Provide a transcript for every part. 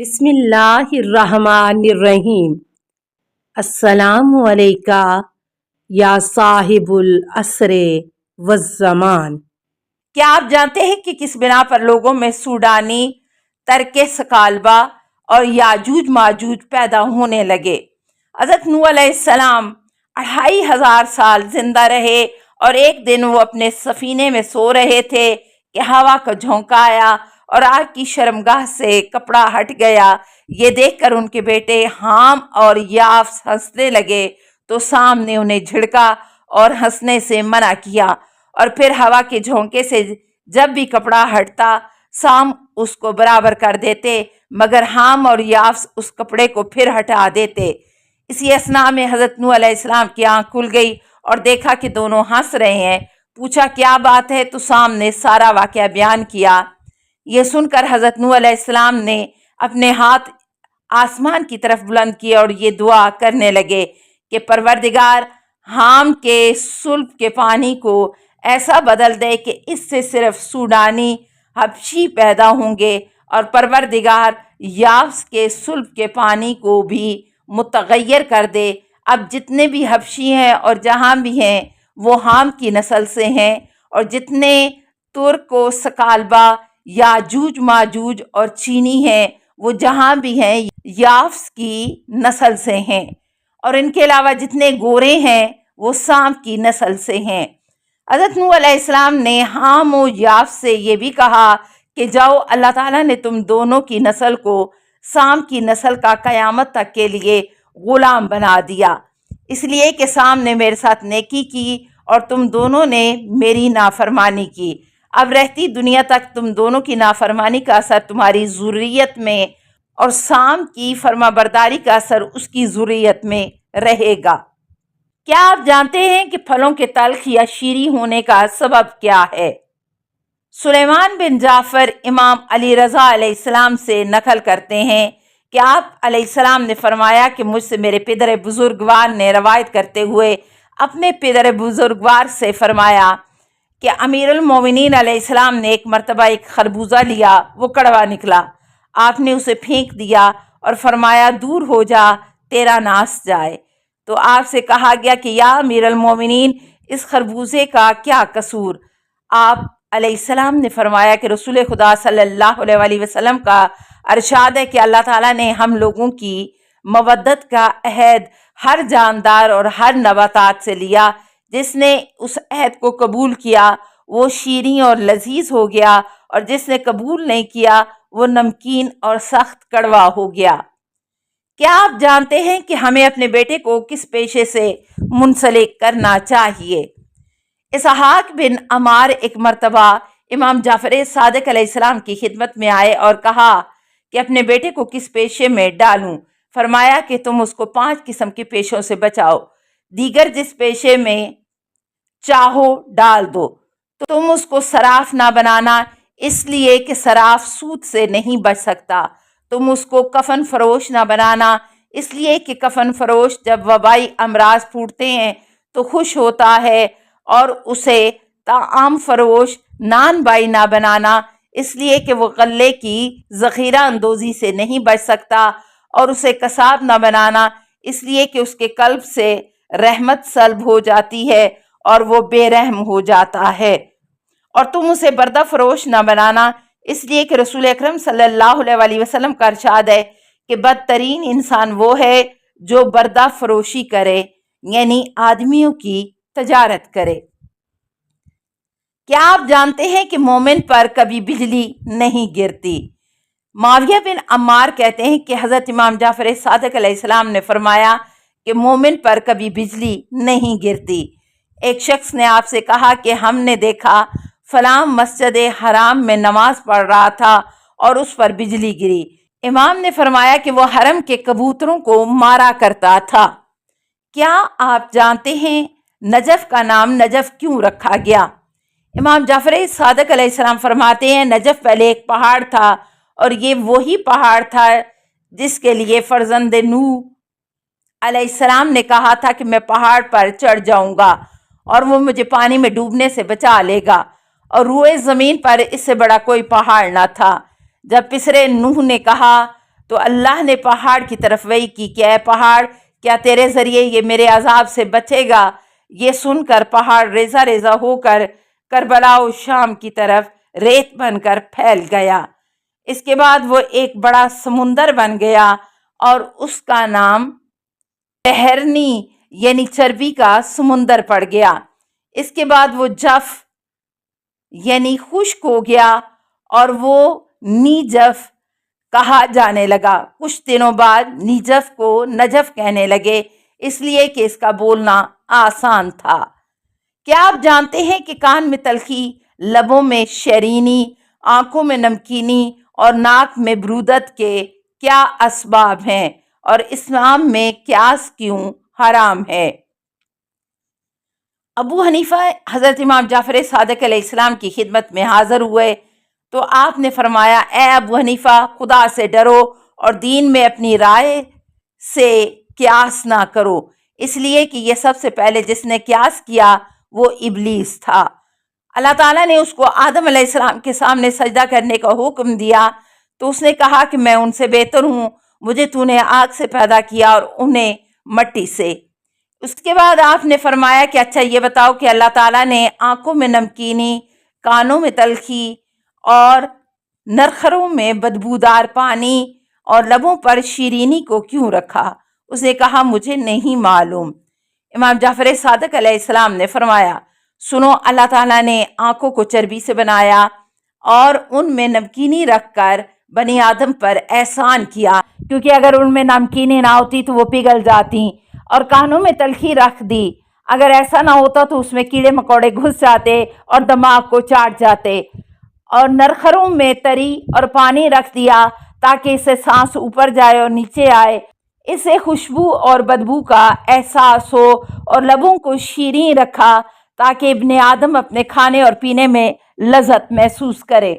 بسم اللہ الرحمن الرحیم۔ السلام علیکہ یا صاحب العصر والزمان۔ کیا آپ جانتے ہیں کہ کس بنا پر لوگوں میں سوڈانی، ترک ثقالبہ اور یاجوج ماجوج پیدا ہونے لگے؟ حضرت نوح علیہ السلام 2500 سال زندہ رہے اور ایک دن وہ اپنے سفینے میں سو رہے تھے کہ ہوا کا جھونکا آیا اور آگ کی شرمگاہ سے کپڑا ہٹ گیا۔ یہ دیکھ کر ان کے بیٹے حام اور یافس ہنسنے لگے تو سام نے انہیں جھڑکا اور ہنسنے سے منع کیا، اور پھر ہوا کے جھونکے سے جب بھی کپڑا ہٹتا سام اس کو برابر کر دیتے، مگر حام اور یافس اس کپڑے کو پھر ہٹا دیتے۔ اسی اثناء میں حضرت نوح علیہ السلام کی آنکھ کھل گئی اور دیکھا کہ دونوں ہنس رہے ہیں۔ پوچھا کیا بات ہے؟ تو سام نے سارا واقعہ بیان کیا۔ یہ سن کر حضرت نوح علیہ السلام نے اپنے ہاتھ آسمان کی طرف بلند کیے اور یہ دعا کرنے لگے کہ پروردگار حام کے صلب کے پانی کو ایسا بدل دے کہ اس سے صرف سوڈانی حبشی پیدا ہوں گے، اور پروردگار یافس کے صلب کے پانی کو بھی متغیر کر دے۔ اب جتنے بھی حبشی ہیں اور جہاں بھی ہیں وہ حام کی نسل سے ہیں، اور جتنے ترک و ثقالبہ، یاجوج ماجوج اور چینی ہیں وہ جہاں بھی ہیں یافس کی نسل سے ہیں، اور ان کے علاوہ جتنے گورے ہیں وہ سام کی نسل سے ہیں۔ حضرت نوح علیہ السلام نے حام و یافس سے یہ بھی کہا کہ جاؤ، اللہ تعالیٰ نے تم دونوں کی نسل کو سام کی نسل کا قیامت تک کے لیے غلام بنا دیا، اس لیے کہ سام نے میرے ساتھ نیکی کی اور تم دونوں نے میری نافرمانی کی۔ اب رہتی دنیا تک تم دونوں کی نافرمانی کا اثر تمہاری ذریت میں اور سام کی فرما برداری کا اثر اس کی ذریت میں رہے گا۔ کیا آپ جانتے ہیں کہ پھلوں کے تلخ یا شیریں ہونے کا سبب کیا ہے؟ سلیمان بن جعفر امام علی رضا علیہ السلام سے نقل کرتے ہیں کہ آپ علیہ السلام نے فرمایا کہ مجھ سے میرے پدر بزرگوار نے روایت کرتے ہوئے اپنے پدر بزرگوار سے فرمایا کہ امیر المومنین علیہ السلام نے ایک مرتبہ ایک خربوزہ لیا، وہ کڑوا نکلا۔ آپ نے اسے پھینک دیا اور فرمایا دور ہو جا، تیرا ناس جائے۔ تو آپ سے کہا گیا کہ یا امیر المومنین، اس خربوزے کا کیا قصور؟ آپ علیہ السلام نے فرمایا کہ رسول خدا صلی اللہ علیہ وآلہ وسلم کا ارشاد ہے کہ اللہ تعالیٰ نے ہم لوگوں کی مودت کا عہد ہر جاندار اور ہر نباتات سے لیا، جس نے اس عہد کو قبول کیا وہ شیریں اور لذیذ ہو گیا، اور جس نے قبول نہیں کیا وہ نمکین اور سخت کڑوا ہو گیا۔ کیا آپ جانتے ہیں کہ ہمیں اپنے بیٹے کو کس پیشے سے منسلک کرنا چاہیے؟ اسحاق بن عمار ایک مرتبہ امام جعفر صادق علیہ السلام کی خدمت میں آئے اور کہا کہ اپنے بیٹے کو کس پیشے میں ڈالوں؟ فرمایا کہ تم اس کو 5 قسم کے پیشوں سے بچاؤ، دیگر جس پیشے میں چاہو ڈال دو۔ تم اس کو صراف نہ بنانا، اس لیے کہ صراف سود سے نہیں بچ سکتا۔ تم اس کو کفن فروش نہ بنانا، اس لیے کہ کفن فروش جب وبائی امراض پھوٹتے ہیں تو خوش ہوتا ہے، اور اسے طعام فروش نان بائی نہ بنانا، اس لیے کہ وہ غلے کی ذخیرہ اندوزی سے نہیں بچ سکتا، اور اسے قصاب نہ بنانا، اس لیے کہ اس کے قلب سے رحمت سلب ہو جاتی ہے اور وہ بے رحم ہو جاتا ہے۔ اور تم اسے بردہ فروش نہ بنانا، اس لیے کہ رسول اکرم صلی اللہ علیہ وآلہ وسلم کا ارشاد ہے کہ بدترین انسان وہ ہے جو بردہ فروشی کرے، یعنی آدمیوں کی تجارت کرے۔ کیا آپ جانتے ہیں کہ مومن پر کبھی بجلی نہیں گرتی؟ معاویہ بن عمار کہتے ہیں کہ حضرت امام جعفر صادق علیہ السلام نے فرمایا کہ مومن پر کبھی بجلی نہیں گرتی۔ ایک شخص نے آپ سے کہا کہ ہم نے دیکھا فلاں مسجد حرام میں نماز پڑھ رہا تھا اور اس پر بجلی گری۔ امام نے فرمایا کہ وہ حرم کے کبوتروں کو مارا کرتا تھا۔ کیا آپ جانتے ہیں نجف کا نام نجف کیوں رکھا گیا؟ امام جعفر صادق علیہ السلام فرماتے ہیں نجف پہلے ایک پہاڑ تھا، اور یہ وہی پہاڑ تھا جس کے لیے فرزند نوح علیہ السلام نے کہا تھا کہ میں پہاڑ پر چڑھ جاؤں گا اور وہ مجھے پانی میں ڈوبنے سے بچا لے گا، اور روئے زمین پر اس سے بڑا کوئی پہاڑ نہ تھا۔ جب پسرے نوح نے کہا تو اللہ نے پہاڑ کی طرف وحی کی کہ اے پہاڑ، کیا تیرے ذریعے یہ میرے عذاب سے بچے گا؟ یہ سن کر پہاڑ ریزہ ریزہ ہو کر کربلا و شام کی طرف ریت بن کر پھیل گیا۔ اس کے بعد وہ ایک بڑا سمندر بن گیا اور اس کا نام بحرنی یعنی چربی کا سمندر پڑ گیا۔ اس کے بعد وہ جف یعنی خشک ہو گیا اور وہ نیجف کہا جانے لگا۔ کچھ دنوں بعد نیجف کو نجف کہنے لگے، اس لیے کہ اس کا بولنا آسان تھا۔ کیا آپ جانتے ہیں کہ کان میں تلخی، لبوں میں شیرینی، آنکھوں میں نمکینی اور ناک میں برودت کے کیا اسباب ہیں، اور اسلام میں قیاس کیوں حرام ہے؟ ابو حنیفہ حضرت امام جعفر صادق علیہ السلام کی خدمت میں حاضر ہوئے تو آپ نے فرمایا، اے ابو حنیفہ، خدا سے ڈرو اور دین میں اپنی رائے سے قیاس نہ کرو، اس لیے کہ یہ سب سے پہلے جس نے قیاس کیا وہ ابلیس تھا۔ اللہ تعالیٰ نے اس کو آدم علیہ السلام کے سامنے سجدہ کرنے کا حکم دیا تو اس نے کہا کہ میں ان سے بہتر ہوں، مجھے تو نے آگ سے پیدا کیا اور انہیں مٹی سے۔ اس کے بعد آپ نے فرمایا کہ اچھا یہ بتاؤ کہ اللہ تعالیٰ نے آنکھوں میں نمکینی، کانوں میں تلخی اور نرخروں میں بدبودار پانی اور لبوں پر شیرینی کو کیوں رکھا؟ اس نے کہا مجھے نہیں معلوم۔ امام جعفر صادق علیہ السلام نے فرمایا، سنو، اللہ تعالیٰ نے آنکھوں کو چربی سے بنایا اور ان میں نمکینی رکھ کر بنی آدم پر احسان کیا، کیونکہ اگر ان میں نمکینی نہ ہوتی تو وہ پگھل جاتی، اور کانوں میں تلخی رکھ دی، اگر ایسا نہ ہوتا تو اس میں کیڑے مکوڑے گھس جاتے اور دماغ کو چاٹ جاتے، اور نرخروں میں تری اور پانی رکھ دیا تاکہ اس سے سانس اوپر جائے اور نیچے آئے، اس سے خوشبو اور بدبو کا احساس ہو، اور لبوں کو شیریں رکھا تاکہ ابن آدم اپنے کھانے اور پینے میں لذت محسوس کرے۔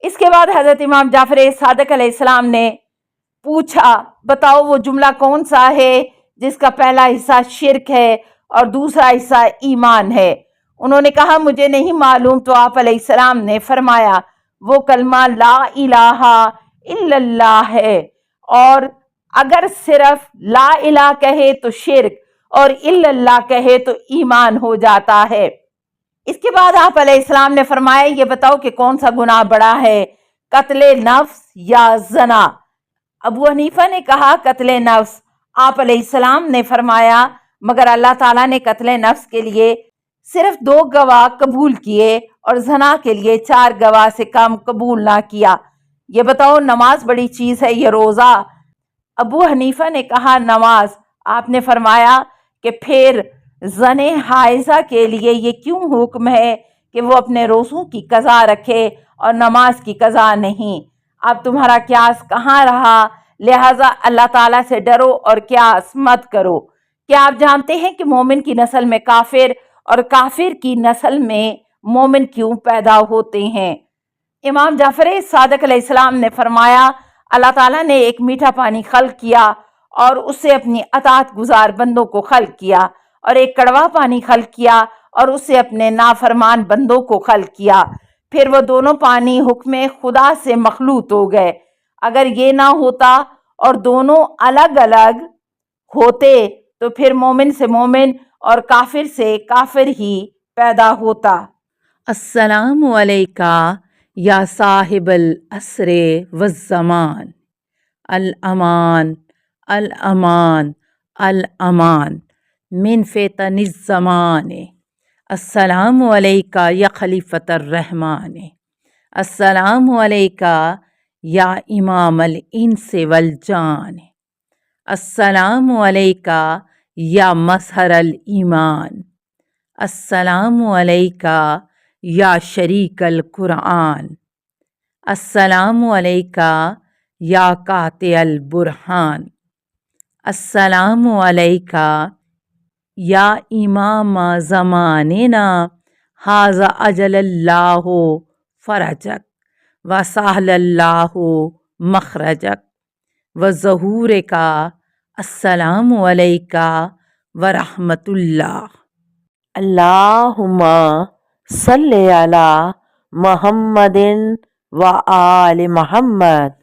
اس کے بعد حضرت امام جعفر صادق علیہ السلام نے پوچھا، بتاؤ وہ جملہ کون سا ہے جس کا پہلا حصہ شرک ہے اور دوسرا حصہ ایمان ہے؟ انہوں نے کہا مجھے نہیں معلوم، تو آپ علیہ السلام نے فرمایا وہ کلمہ لا الہ الا اللہ ہے، اور اگر صرف لا الہ کہے تو شرک اور الا اللہ کہے تو ایمان ہو جاتا ہے۔ اس کے بعد آپ علیہ السلام نے فرمایا یہ بتاؤ کہ کون سا گناہ بڑا ہے، قتل نفس یا زنا؟ ابو حنیفہ نے کہا قتل نفس۔ آپ علیہ السلام نے فرمایا مگر اللہ تعالیٰ نے قتل نفس کے لیے صرف 2 گواہ قبول کیے اور زنا کے لیے 4 گواہ سے کم قبول نہ کیا۔ یہ بتاؤ نماز بڑی چیز ہے یا روزہ؟ ابو حنیفہ نے کہا نماز۔ آپ نے فرمایا کہ پھر زن حائضہ کے لیے یہ کیوں حکم ہے کہ وہ اپنے روزوں کی قضا رکھے اور نماز کی قضا نہیں؟ اب تمہارا قیاس کہاں رہا؟ لہٰذا اللہ تعالیٰ سے ڈرو اور قیاس مت کرو۔ کیا آپ جانتے ہیں کہ مومن کی نسل میں کافر اور کافر کی نسل میں مومن کیوں پیدا ہوتے ہیں؟ امام جعفر صادق علیہ السلام نے فرمایا اللہ تعالیٰ نے ایک میٹھا پانی خلق کیا اور اس سے اپنی اطاعت گزار بندوں کو خلق کیا، اور ایک کڑوا پانی خلق کیا اور اس سے اپنے نافرمان بندوں کو خلق کیا، پھر وہ دونوں پانی حکم خدا سے مخلوط ہو گئے۔ اگر یہ نہ ہوتا اور دونوں الگ الگ ہوتے تو پھر مومن سے مومن اور کافر سے کافر ہی پیدا ہوتا۔ السلام علیکہ یا صاحب العصر والزمان، الامان الامان الامان من فتن الزمان، السلام علیکہ یا خلیفۃ الرحمن، السلام علیکہ یا امام الانس والجان، السلام علیکہ یا مظہر الایمان، السلام علیکہ یا شریک القرآن، السلام علیکہ یا قاطع البرہان، السلام علیکہ یا امام زماننا، ھذا اجل اللہ فرجک وسہل اللہ مخرجک وظہورک، السلام علیکہ ورحمۃ اللہ۔ اللہم صلی علی محمد و آل محمد۔